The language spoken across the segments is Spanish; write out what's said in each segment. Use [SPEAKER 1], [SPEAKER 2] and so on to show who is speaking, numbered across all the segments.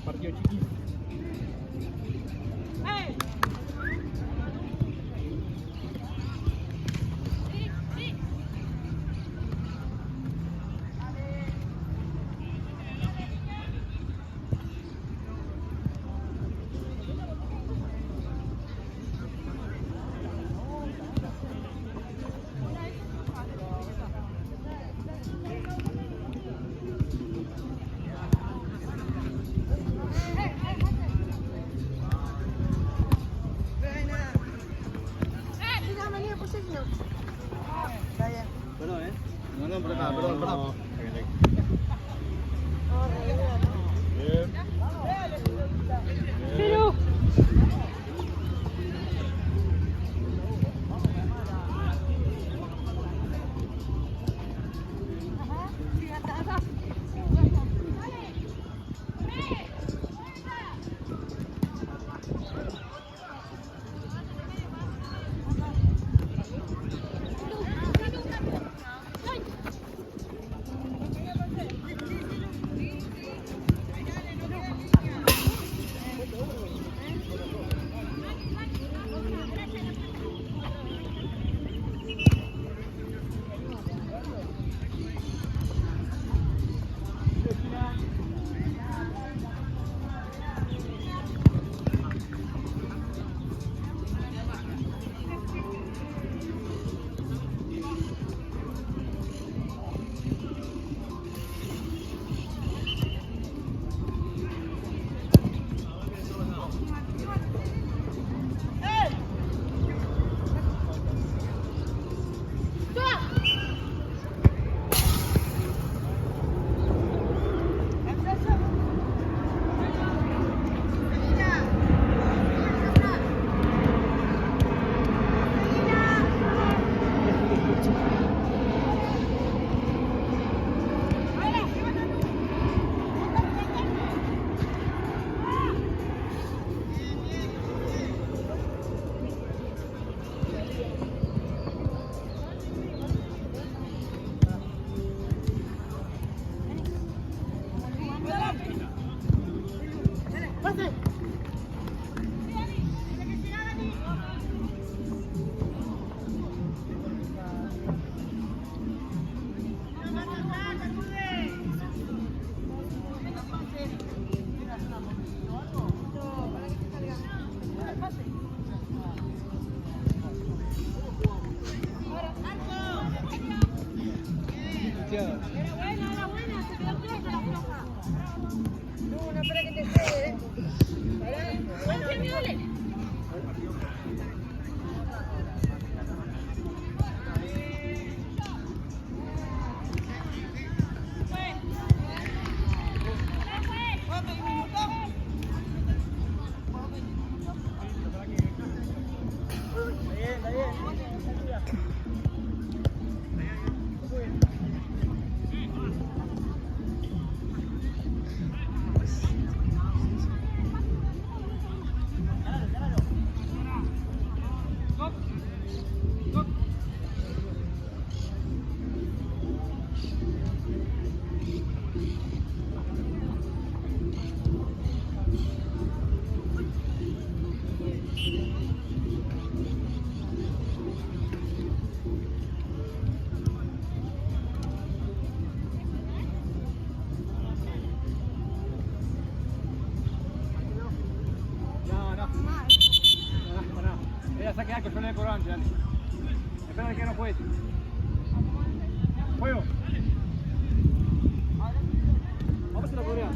[SPEAKER 1] partido chiquito.
[SPEAKER 2] Perdón, por acá, perdón. Bien.
[SPEAKER 3] Pero... Era buena, se quedó floja. No, espera que te quede. Pará. Dale.
[SPEAKER 1] Saque arco, yo le por antes, dale. Espera que no juegue. Juego. Vamos a la Corea.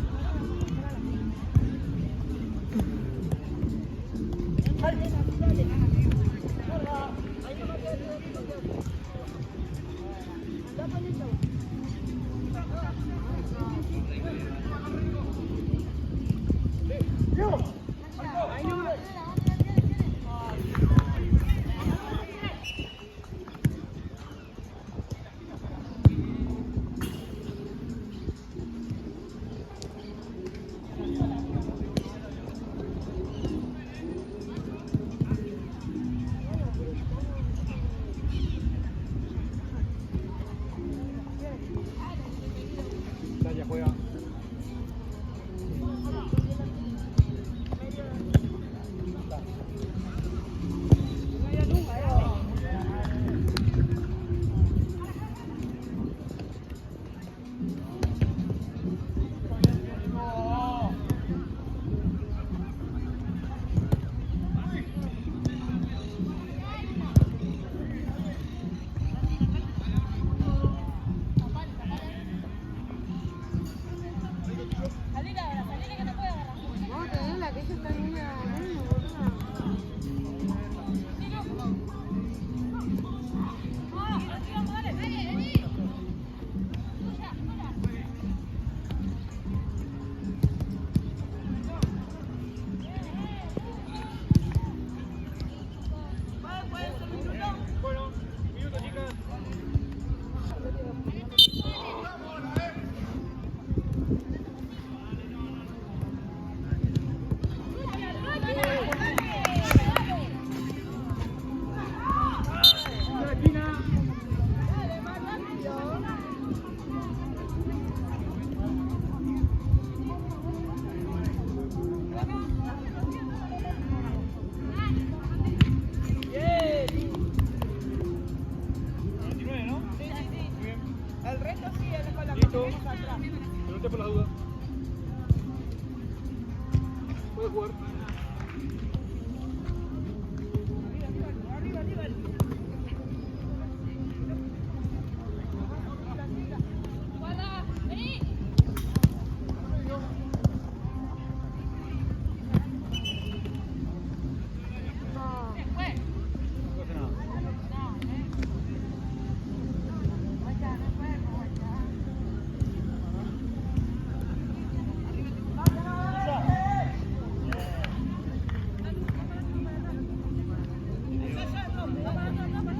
[SPEAKER 3] que ella está en una... boluda.
[SPEAKER 1] Bueno, minuto, chicas.
[SPEAKER 3] El resto sí, él es con la
[SPEAKER 1] Listo.
[SPEAKER 3] que atrás.
[SPEAKER 1] Pregunté por las dudas. Puede jugar.
[SPEAKER 3] Arriba, arriba. Guarda, vení. No. Se fue.
[SPEAKER 1] No pasa nada.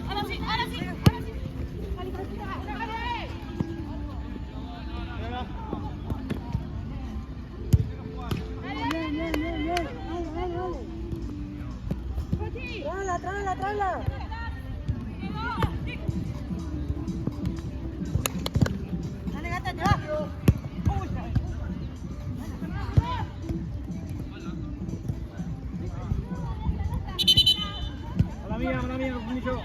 [SPEAKER 3] Ahora sí. Dale. Tráela. Dale, gata, te va.
[SPEAKER 1] Mala mía, mucho.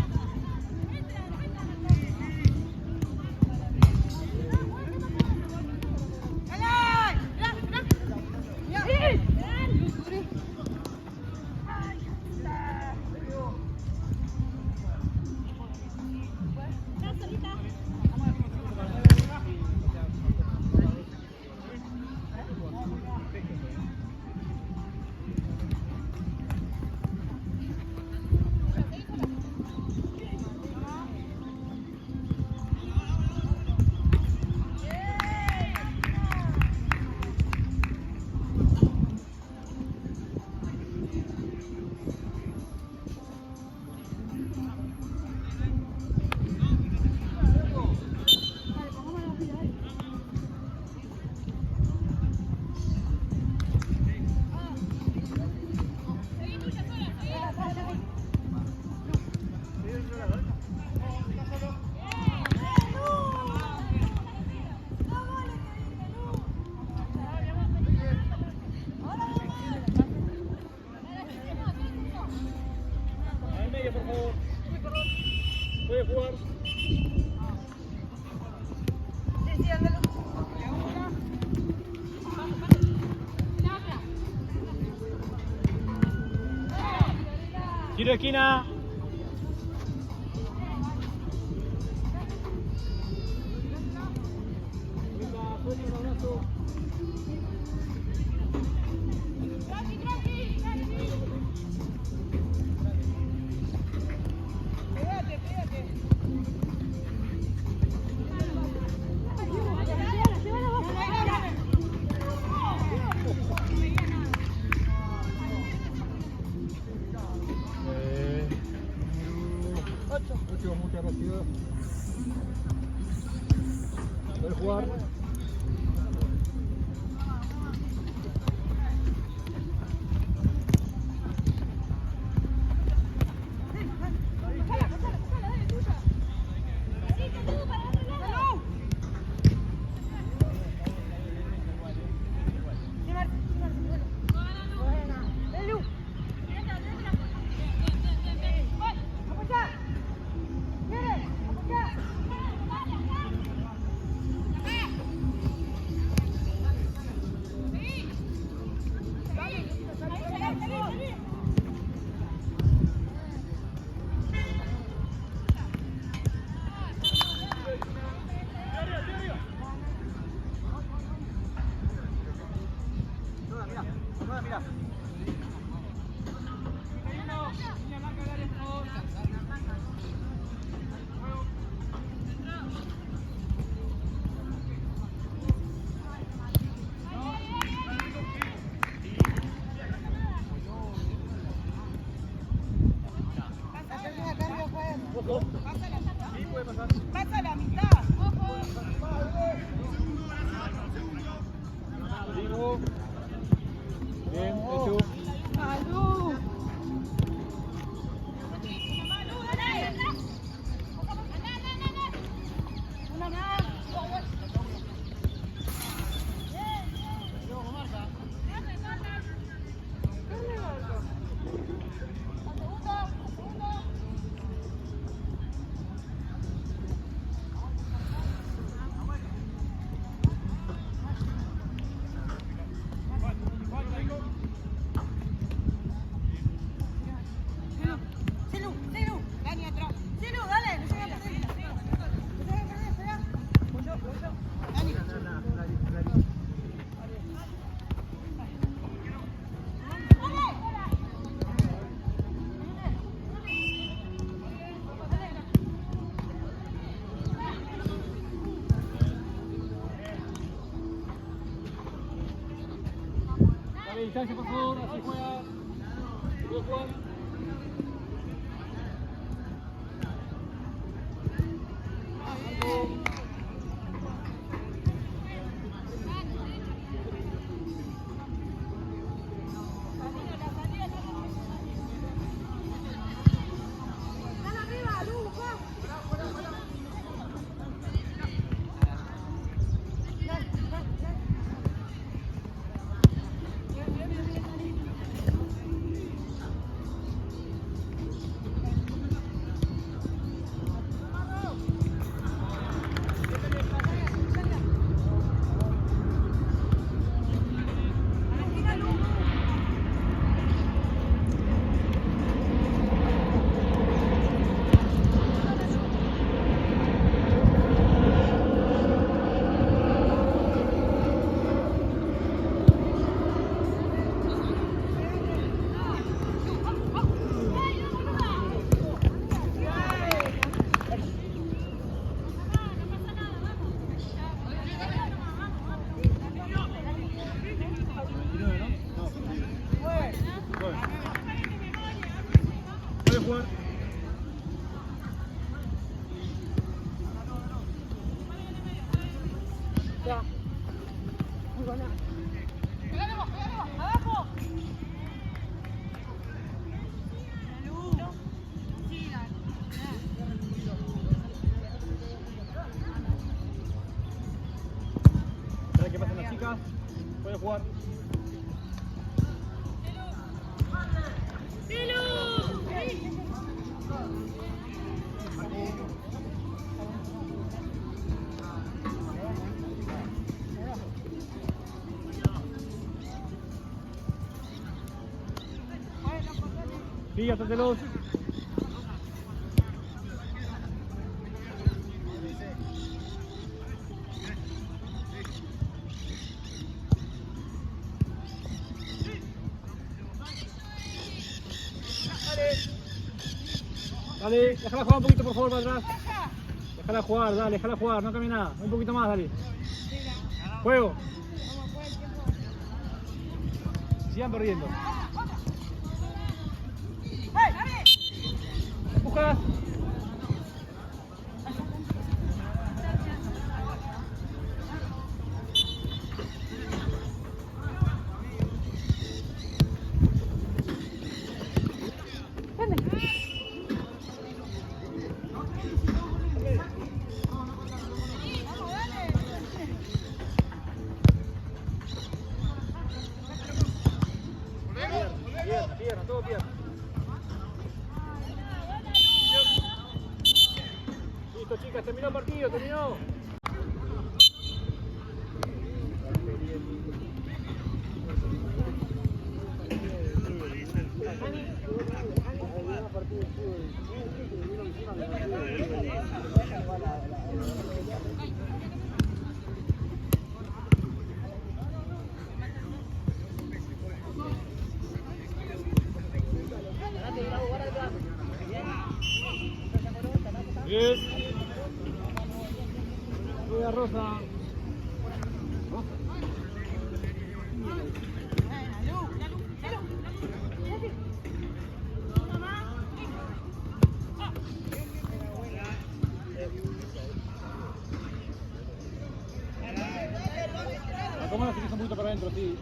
[SPEAKER 1] Al medio, por favor. Puede jugar.
[SPEAKER 3] Sí, ándalo.
[SPEAKER 1] Tiro de esquina.
[SPEAKER 2] Muchas gracias. Puede jugar.
[SPEAKER 3] Pasala, dale, tuya. Así que tú para
[SPEAKER 1] Sí, puede pasar.
[SPEAKER 3] Pasa la mitad.
[SPEAKER 1] Digo. Bien, hecho.
[SPEAKER 3] Salud. Una más. Celu, Dani atrás. Celu, dale, no se vaya a perder. No se vaya a perder, espera. Voy yo. Dani.
[SPEAKER 1] Dale distancia, por favor, así juega. Puede jugar.
[SPEAKER 3] Dale arriba, Lucas.
[SPEAKER 1] Puede jugar.
[SPEAKER 3] Ya. Muy buena. Abajo.
[SPEAKER 1] Para que pasen las chicas. Puede jugar. Sí, atátelos. Dale, déjala jugar un poquito por favor para atrás. Déjala jugar, dale, déjala jugar, no cambie nada. Un poquito más, dale. Juego. Sigan perdiendo. Empujas. Pierna, todo pierna. Listo, chicas, terminó el partido, terminó. Bien. Juega Rosa. poquito para adentro, sí.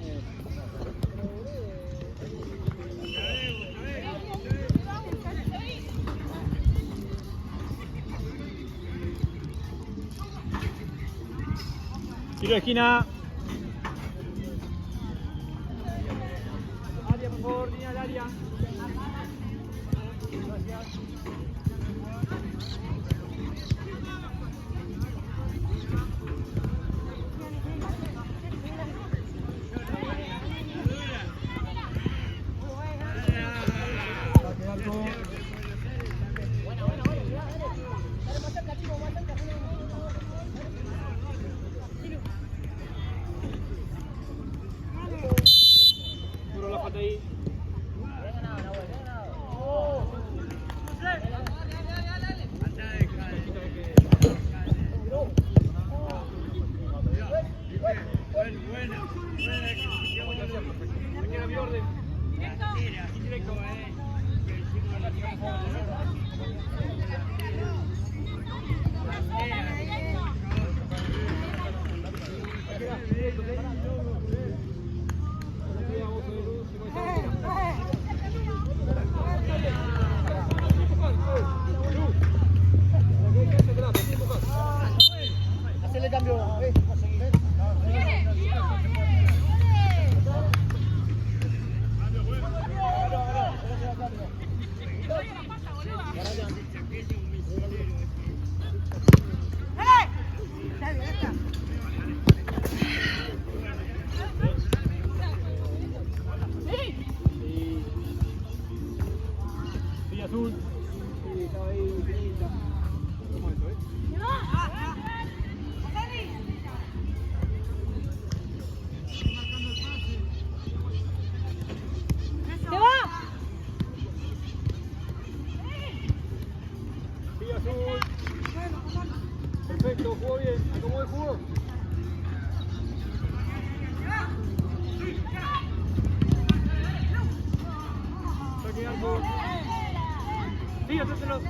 [SPEAKER 1] Tiro de esquina. Área, por favor, línea al área. Gracias. Duro la falta ahí. Aquí había orden. Directo.
[SPEAKER 2] Hacele cambio.
[SPEAKER 1] Sí, azul. Sí, estaba ahí, finita. ¿Cómo es eso,
[SPEAKER 3] ¡Se va!
[SPEAKER 1] Sí, azul. Perfecto, jugó bien. ¿Cómo es jugó? Saque arco. Sí, hacéselo.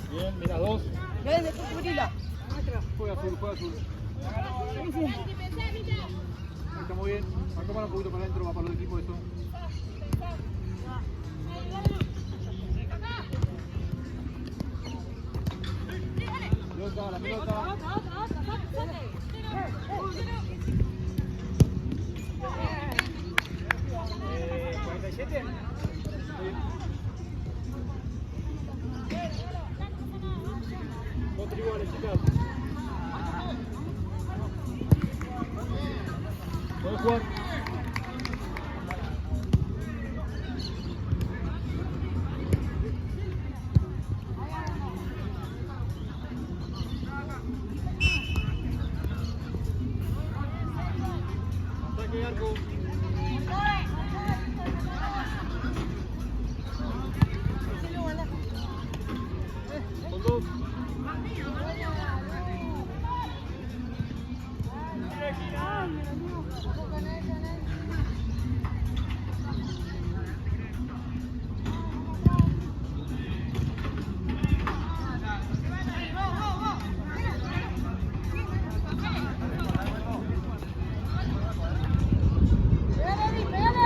[SPEAKER 1] Bien, mira, dos. Juega azul, juega azul. Está muy bien. Acá un poquito para adentro, va para los equipos eso. Pelota, la pelota. 47. Otro igual, chicas. Vamos a jugar. Ataque arco. Con dos.
[SPEAKER 3] ¡Pégale!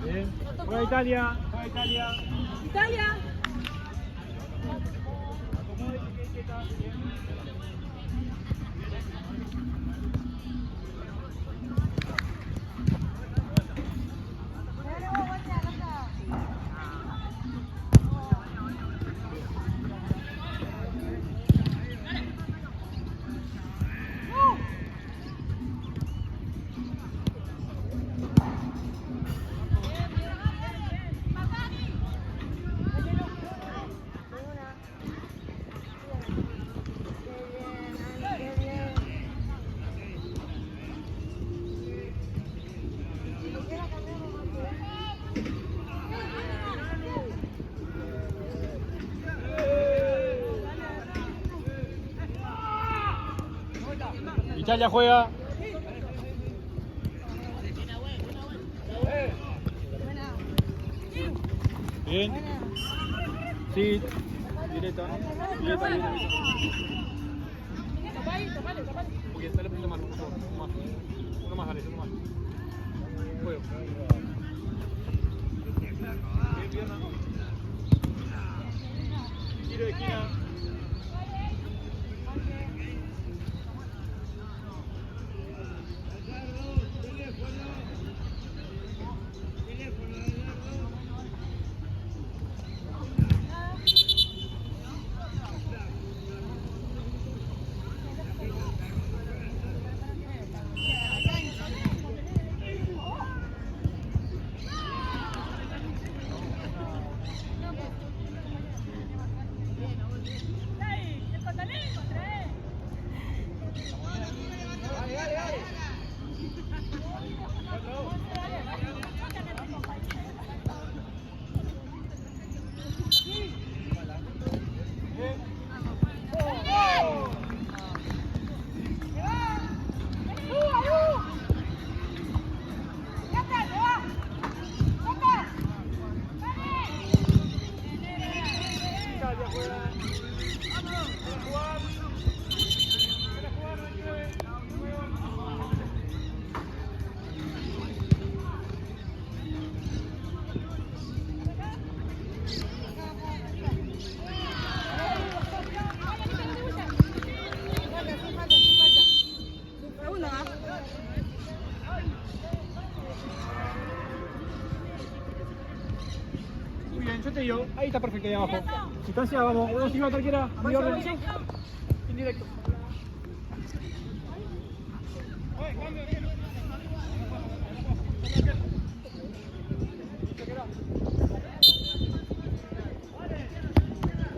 [SPEAKER 1] Bien. Juega Italia. Juega Italia.
[SPEAKER 3] Italia.
[SPEAKER 1] Italia juega. Bien. Sí. Directo, ¿no? Directo. Un poquito, dale un poquito más, por favor. Uno más, dale, uno más. Juego. Bien, pierna. Tiro de esquina. Muy bien, yo te digo, ahí está perfecto ahí abajo. Distancia, vamos, uno sigue a cualquiera, a mi orden. Indirecto.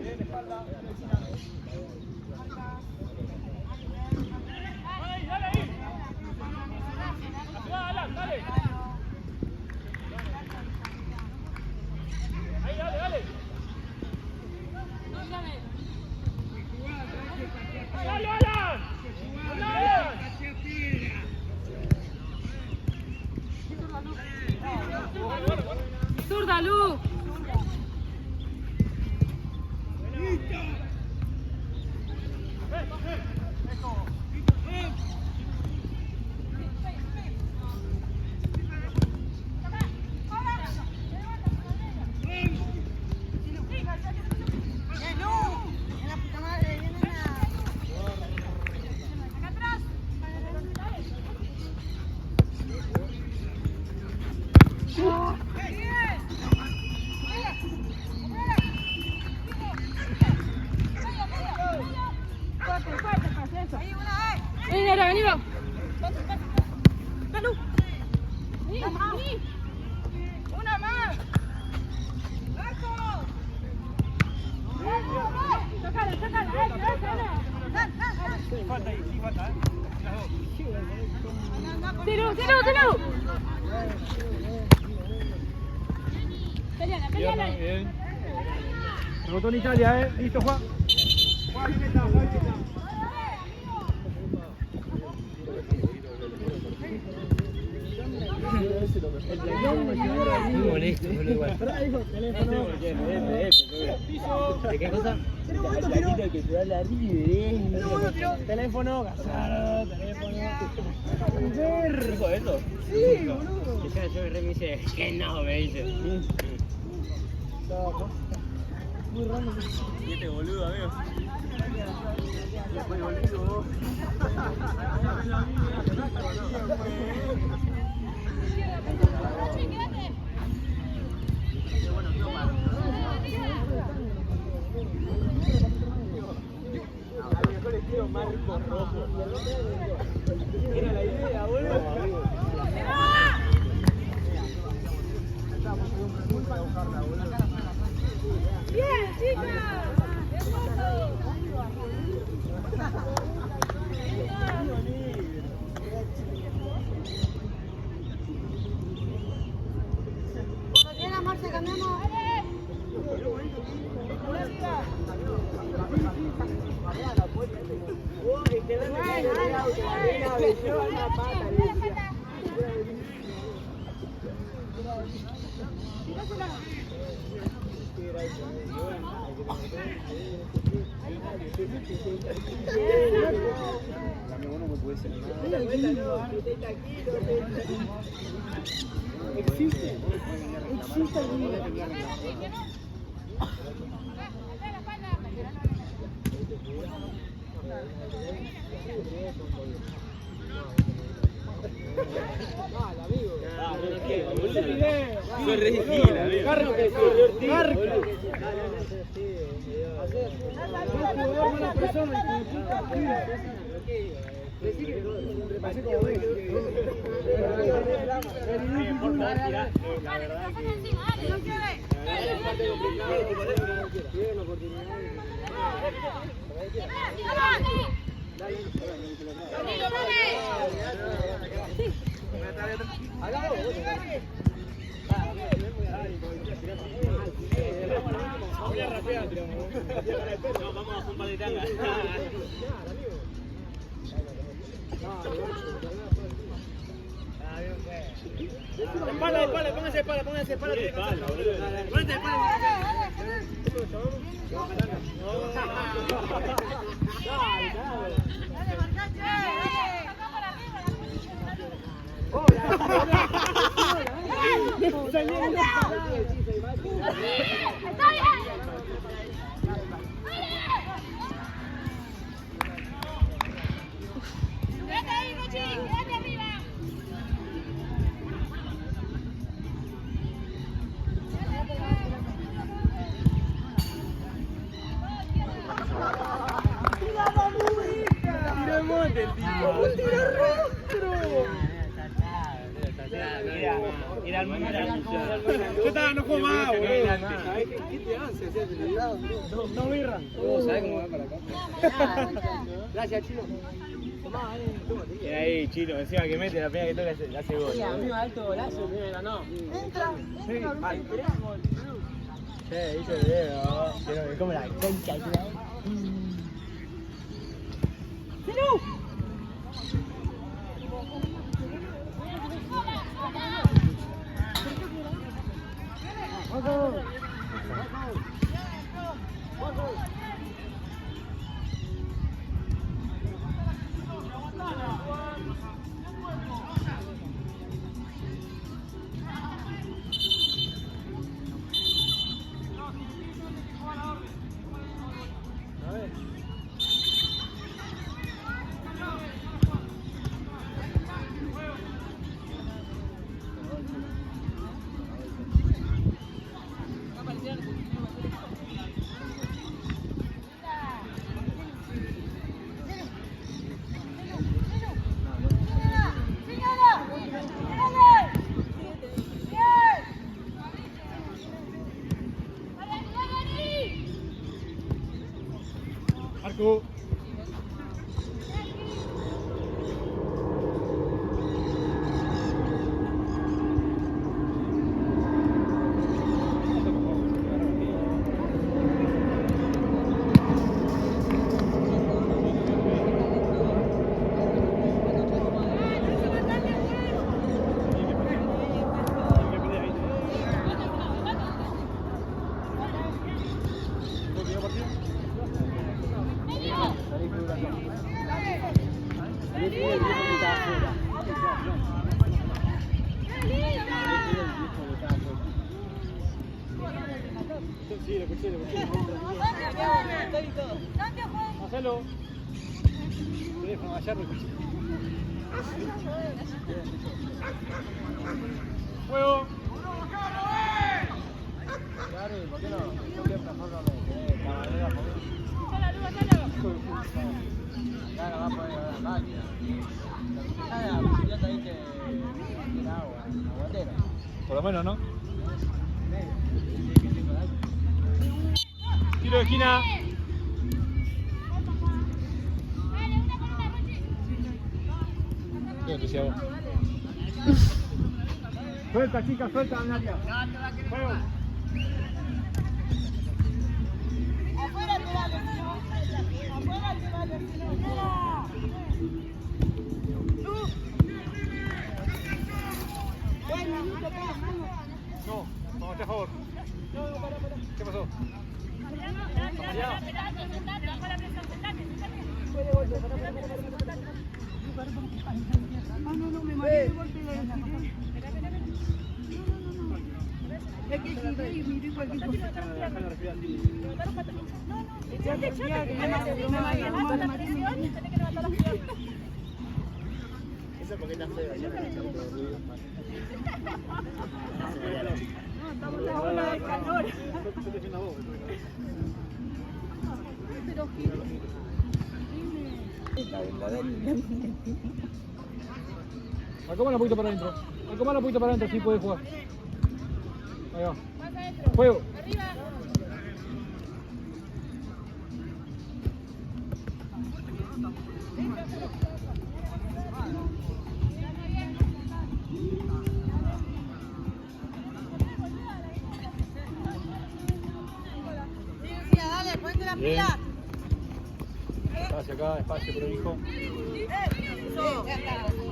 [SPEAKER 1] Bien, espalda. Dale ahí. Dale. Ahí, dale, dale. Dale, Alan. Alan.
[SPEAKER 3] vení vos. Salud. Vení. Una más. ¡Marco! Sácala, sácala.
[SPEAKER 1] Sí, falta ahí, sí, falta,
[SPEAKER 3] Celu. Peleala.
[SPEAKER 1] Bien. Rebotó en Italia, Listo, Juan. Juan, bien está, Juan, bien está.
[SPEAKER 4] Muy molesto, boludo, igual. ¿De qué cosa? La que te da la river,
[SPEAKER 1] Teléfono, casado, teléfono.
[SPEAKER 4] ¿Dijo eso? Sí, boludo. Que yo me dice, que no, me dice.
[SPEAKER 1] Muy raro.
[SPEAKER 4] Y este boludo, amigo.
[SPEAKER 1] Marco Rojo. Era la idea, boludo.
[SPEAKER 3] Bien, chicas. Cuando quiera, Marce, cambiamos. Existe
[SPEAKER 4] Soy re difícil, amigo. No, vamos a hacer un par de tangas.
[SPEAKER 1] Espalda, póngase espalda. Póngase espalda.
[SPEAKER 4] Mira el mundo.
[SPEAKER 1] Yo estaba no juego más, boludo.
[SPEAKER 2] ¿Qué te hace hacer el lado?
[SPEAKER 1] No birra.
[SPEAKER 2] ¿Sabes cómo va para acá?
[SPEAKER 1] Gracias, Chino.
[SPEAKER 4] Y ahí, Chino, encima que mete la primera que toca, hace gol.
[SPEAKER 1] Amigo, alto golazo, primero ganó.
[SPEAKER 3] Entra.
[SPEAKER 4] Che, hizo el video, pero me come la concha, tío.
[SPEAKER 3] Cambio, Juan.
[SPEAKER 1] Marcelo. Teléfono, allá escuché. Juego.
[SPEAKER 4] Claro, ¿y por qué no? ¿Por qué mejor no le cabalera? Claro, va a poner la máquina. La bicicleta ahí que tiene agua, aguantera.
[SPEAKER 1] Por lo menos, ¿no? Tiro de esquina. Qué entusiasmo. Suelta, chica, suelta, Nadia. Juego.
[SPEAKER 3] Afuera te vale, afuera te vale,
[SPEAKER 1] No, vamos a favor. ¿Qué pasó?
[SPEAKER 3] No, me mareé de golpe de es que giré y miré cualquier cosa.
[SPEAKER 4] Eso porque está feo, ya me echó todo ruido.
[SPEAKER 3] Estamos en la ola de calor. Pero
[SPEAKER 1] Acomala un poquito para adentro. Acomala un poquito para adentro, sí puede jugar. Ahí va. Juego.
[SPEAKER 3] sí, dale, ponte la
[SPEAKER 1] Bien.
[SPEAKER 3] pila.
[SPEAKER 1] Espacio acá, espacio, pero hijo.
[SPEAKER 3] Ya está.